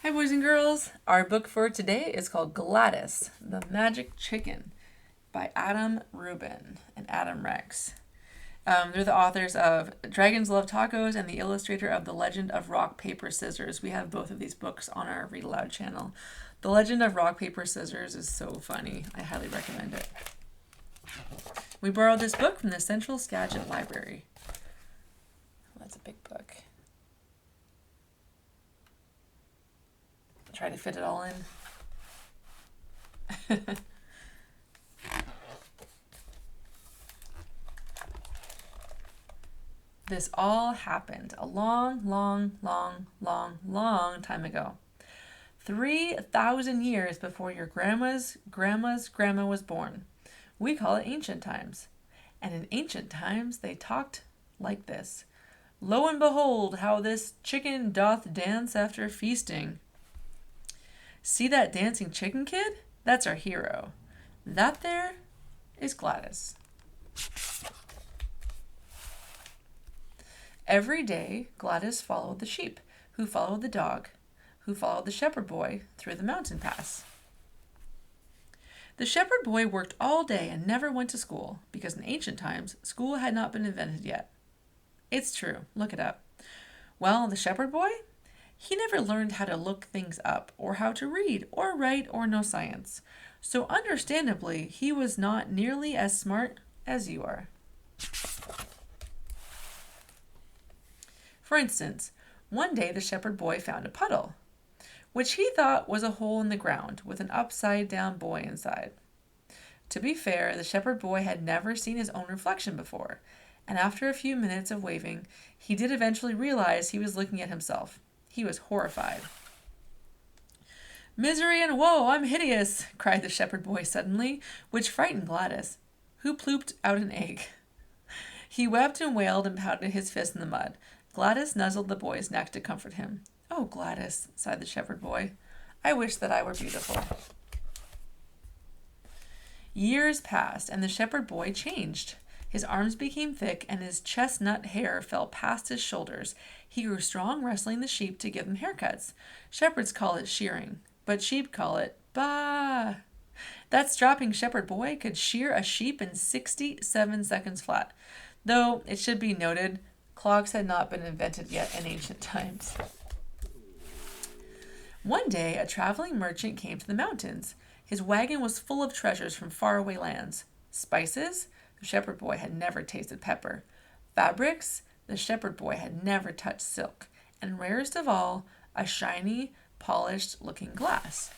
Hi, boys and girls. Our book for today is called Gladys, the Magic Chicken by Adam Rubin and Adam Rex. They're the authors of Dragons Love Tacos and the illustrator of The Legend of Rock, Paper, Scissors. We have both of these books on our Read Aloud channel. The Legend of Rock, Paper, Scissors is so funny. I highly recommend it. We borrowed this book from the Central Skagit Library. That's a big book. Try to fit it all in. This all happened a long time ago. 3,000 years before your grandma's grandma was born. We call it ancient times. And in ancient times they talked like this. Lo and behold, how this chicken doth dance after feasting. See that dancing chicken kid? That's our hero. That there is Gladys. Every day, Gladys followed the sheep, who followed the dog, who followed the shepherd boy through the mountain pass. The shepherd boy worked all day and never went to school, because in ancient times, school had not been invented yet. It's true. Look it up. Well, the shepherd boy? He never learned how to look things up, or how to read, or write, or know science. So understandably, he was not nearly as smart as you are. For instance, one day the shepherd boy found a puddle, which he thought was a hole in the ground with an upside-down boy inside. To be fair, the shepherd boy had never seen his own reflection before, and after a few minutes of waving, he did eventually realize he was looking at himself. He was horrified. "Misery and woe, I'm hideous!" cried the shepherd boy suddenly, which frightened Gladys, who plooped out an egg. He wept and wailed and pounded his fist in the mud. Gladys nuzzled the boy's neck to comfort him. "Oh, Gladys," sighed the shepherd boy, "I wish that I were beautiful." Years passed, and the shepherd boy changed. His arms became thick, and his chestnut hair fell past his shoulders. He grew strong wrestling the sheep to give them haircuts. Shepherds call it shearing, but sheep call it bah. That strapping shepherd boy could shear a sheep in 67 seconds flat. Though, it should be noted, clocks had not been invented yet in ancient times. One day, a traveling merchant came to the mountains. His wagon was full of treasures from faraway lands. Spices? The shepherd boy had never tasted pepper. Fabrics? The shepherd boy had never touched silk. And rarest of all, a shiny, polished-looking glass.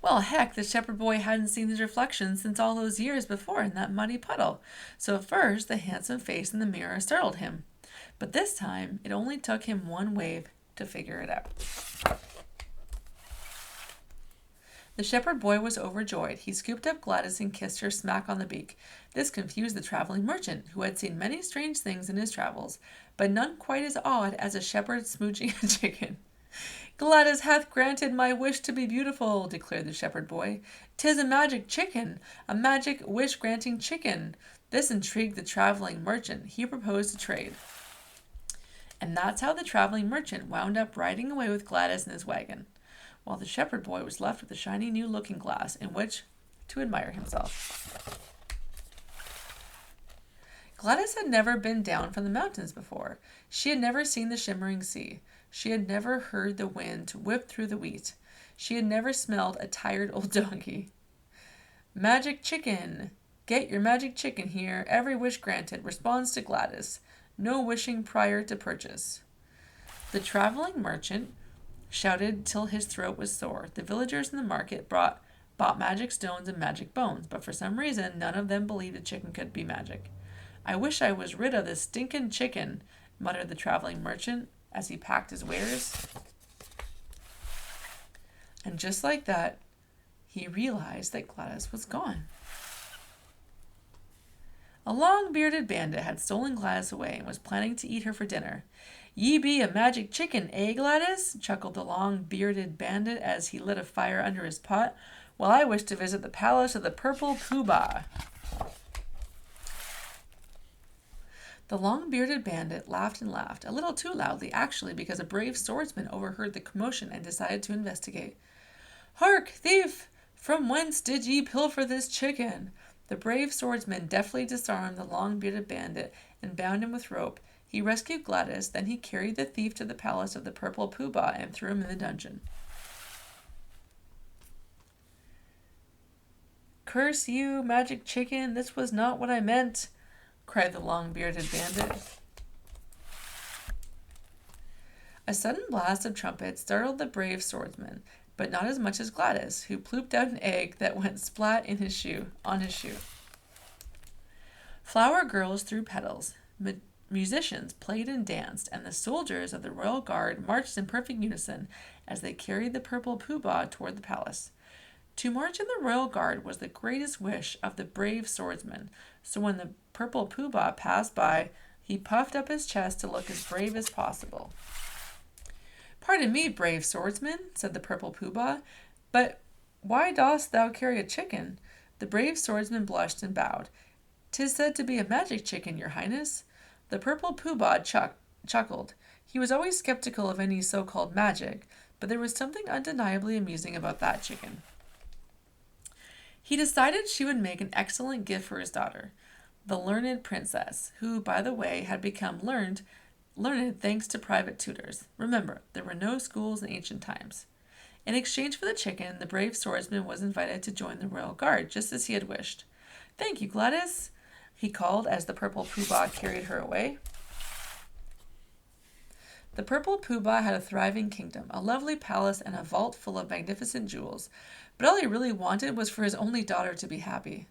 Well, heck, the shepherd boy hadn't seen his reflection since all those years before in that muddy puddle. So at first, the handsome face in the mirror startled him. But this time, it only took him one wave to figure it out. The shepherd boy was overjoyed. He scooped up Gladys and kissed her smack on the beak. This confused the traveling merchant, who had seen many strange things in his travels, but none quite as odd as a shepherd smooching a chicken. "Gladys hath granted my wish to be beautiful," declared the shepherd boy. "'Tis a magic chicken, a magic wish-granting chicken." This intrigued the traveling merchant. He proposed a trade. And that's how the traveling merchant wound up riding away with Gladys in his wagon, while the shepherd boy was left with a shiny new looking glass in which to admire himself. Gladys had never been down from the mountains before. She had never seen the shimmering sea. She had never heard the wind whip through the wheat. She had never smelled a tired old donkey. "Magic chicken! Get your magic chicken here. Every wish granted," responds to Gladys. "No wishing prior to purchase." The traveling merchant shouted till his throat was sore. The villagers in the market bought magic stones and magic bones, but for some reason none of them believed a chicken could be magic. "I wish I was rid of this stinking chicken," muttered the traveling merchant as he packed his wares. And just like that, he realized that Gladys was gone. A long-bearded bandit had stolen Gladys away and was planning to eat her for dinner. "Ye be a magic chicken, eh, Gladys?" chuckled the long-bearded bandit as he lit a fire under his pot. "Well, I wish to visit the palace of the purple poobah." The long-bearded bandit laughed and laughed, a little too loudly, actually, because a brave swordsman overheard the commotion and decided to investigate. "Hark, thief! From whence did ye pilfer this chicken?" The brave swordsman deftly disarmed the long-bearded bandit and bound him with rope. He rescued Gladys, then he carried the thief to the palace of the purple poobah and threw him in the dungeon. "Curse you, magic chicken, this was not what I meant," cried the long-bearded bandit. A sudden blast of trumpets startled the brave swordsman, but not as much as Gladys, who plooped out an egg that went splat on his shoe. Flower girls threw petals, musicians played and danced, and the soldiers of the royal guard marched in perfect unison as they carried the purple poobah toward the palace. To march in the royal guard was the greatest wish of the brave swordsman, so when the purple poobah passed by, he puffed up his chest to look as brave as possible. "Pardon me, brave swordsman," said the purple poobah, "but why dost thou carry a chicken?" The brave swordsman blushed and bowed. "'Tis said to be a magic chicken, your highness." The purple poobah chuckled. He was always skeptical of any so-called magic, but there was something undeniably amusing about that chicken. He decided she would make an excellent gift for his daughter, the learned princess, who, by the way, had become learned thanks to private tutors. Remember, there were no schools in ancient times. In exchange for the chicken, the brave swordsman was invited to join the royal guard, just as he had wished. "Thank you, Gladys," he called as the purple poobah carried her away. The purple poobah had a thriving kingdom, a lovely palace, and a vault full of magnificent jewels, but all he really wanted was for his only daughter to be happy.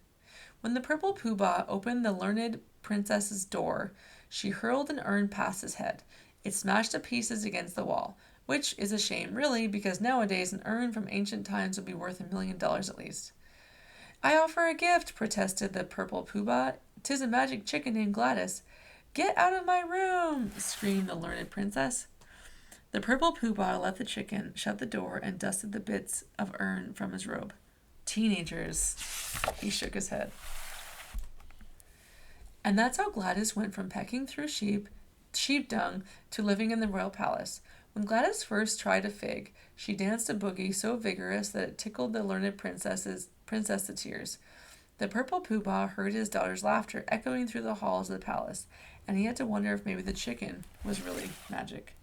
When the purple poobah opened the learned princess's door, she hurled an urn past his head. It smashed to pieces against the wall, which is a shame, really, because nowadays an urn from ancient times would be worth $1 million at least. "I offer a gift," protested the purple poobah. "'Tis a magic chicken named Gladys." "Get out of my room!" screamed the learned princess. The purple poobah left the chicken, shut the door, and dusted the bits of urn from his robe. "Teenagers," he shook his head. And that's how Gladys went from pecking through sheep dung to living in the royal palace. When Gladys first tried a fig, she danced a boogie so vigorous that it tickled the learned princess to tears. The purple poobah heard his daughter's laughter echoing through the halls of the palace, and he had to wonder if maybe the chicken was really magic.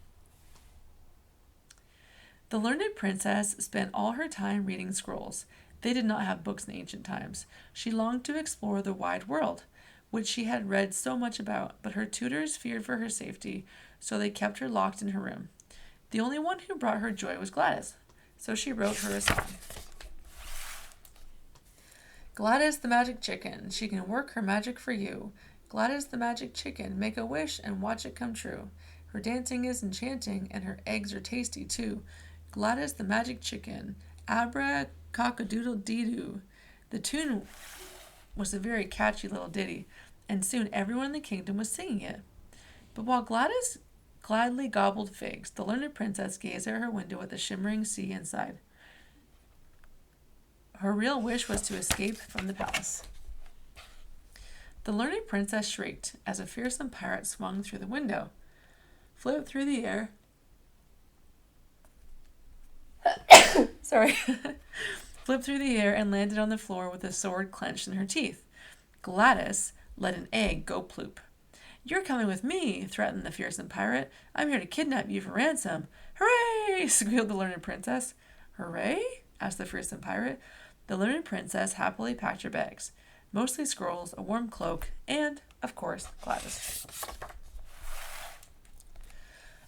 The learned princess spent all her time reading scrolls. They did not have books in ancient times. She longed to explore the wide world, which she had read so much about, but her tutors feared for her safety, so they kept her locked in her room. The only one who brought her joy was Gladys, so she wrote her a song. "Gladys the magic chicken, she can work her magic for you. Gladys the magic chicken, make a wish and watch it come true. Her dancing is enchanting, and her eggs are tasty too. Gladys the magic chicken, abra-cock-a-doodle-dee-doo." The tune was a very catchy little ditty, and soon everyone in the kingdom was singing it. But while Gladys gladly gobbled figs, the learned princess gazed out her window at the shimmering sea inside. Her real wish was to escape from the palace. The learned princess shrieked as a fearsome pirate swung through the window, flipped through the air, flipped through the air and landed on the floor with a sword clenched in her teeth. Gladys let an egg go ploop. "You're coming with me," threatened the fearsome pirate. "I'm here to kidnap you for ransom." "Hooray!" squealed the learned princess. "Hooray?" asked the fearsome pirate. The learned princess happily packed her bags, mostly scrolls, a warm cloak, and, of course, Gladys.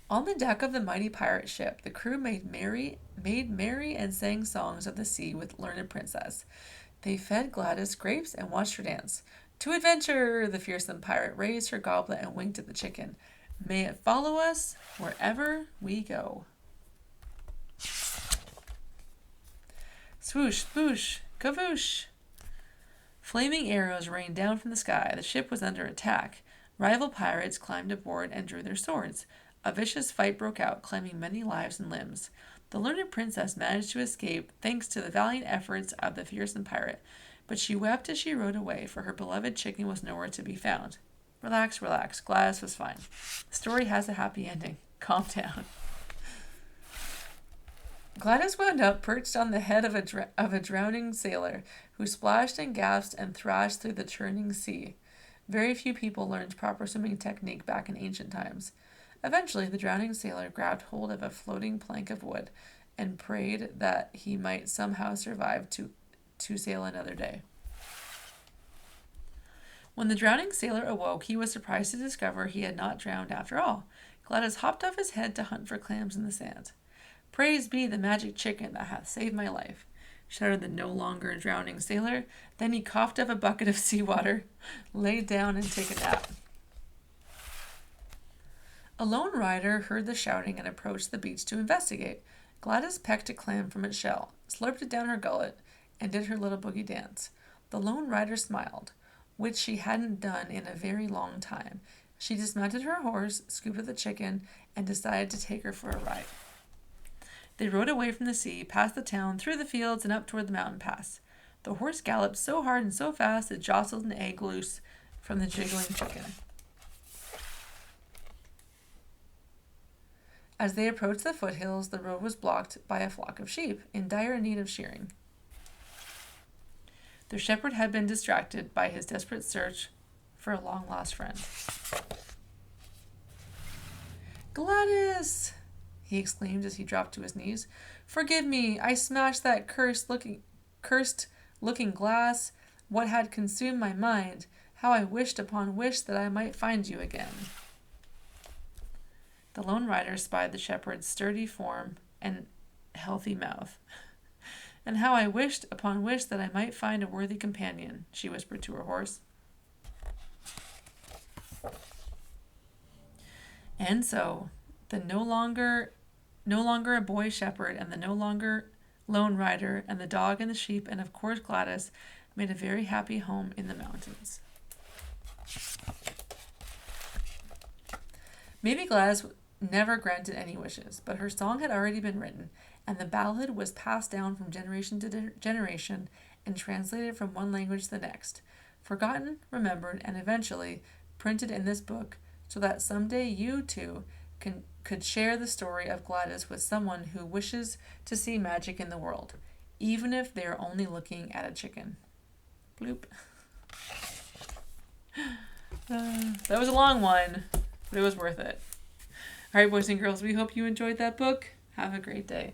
On the deck of the mighty pirate ship, the crew made merry and sang songs of the sea with learned princess. They fed Gladys grapes and watched her dance. "To adventure!" The fearsome pirate raised her goblet and winked at the chicken. "May it follow us wherever we go." Swoosh, swoosh, kavoosh. Flaming arrows rained down from the sky. The ship was under attack. Rival pirates climbed aboard and drew their swords. A vicious fight broke out, claiming many lives and limbs. The learned princess managed to escape thanks to the valiant efforts of the fearsome pirate, but she wept as she rode away, for her beloved chicken was nowhere to be found. Relax, relax. Gladys was fine. The story has a happy ending. Calm down. Gladys wound up perched on the head of a drowning sailor who splashed and gasped and thrashed through the churning sea. Very few people learned proper swimming technique back in ancient times. Eventually, the drowning sailor grabbed hold of a floating plank of wood and prayed that he might somehow survive to sail another day. When the drowning sailor awoke, he was surprised to discover he had not drowned after all. Gladys hopped off his head to hunt for clams in the sand. Praise be the magic chicken that hath saved my life, shouted the no longer drowning sailor. Then he coughed up a bucket of seawater, laid down, and took a nap. A lone rider heard the shouting and approached the beach to investigate. Gladys pecked a clam from its shell, slurped it down her gullet, and did her little boogie dance. The lone rider smiled, which she hadn't done in a very long time. She dismounted her horse, scooped up the chicken, and decided to take her for a ride. They rode away from the sea, past the town, through the fields, and up toward the mountain pass. The horse galloped so hard and so fast it jostled an egg loose from the jiggling chicken. As they approached the foothills, the road was blocked by a flock of sheep, in dire need of shearing. Their shepherd had been distracted by his desperate search for a long-lost friend. "Gladys!" he exclaimed as he dropped to his knees. "Forgive me, I smashed that cursed-looking glass. What had consumed my mind? How I wished upon wished that I might find you again." The lone rider spied the shepherd's sturdy form and healthy mouth. "And how I wished upon wished that I might find a worthy companion," she whispered to her horse. And so, the no longer a boy shepherd and the no longer lone rider and the dog and the sheep and of course Gladys made a very happy home in the mountains. Maybe Gladys never granted any wishes, but her song had already been written, and the ballad was passed down from generation to generation and translated from one language to the next, forgotten, remembered, and eventually printed in this book so that someday you, too, could share the story of Gladys with someone who wishes to see magic in the world, even if they are only looking at a chicken. Bloop. That was a long one, but it was worth it. All right, boys and girls, we hope you enjoyed that book. Have a great day.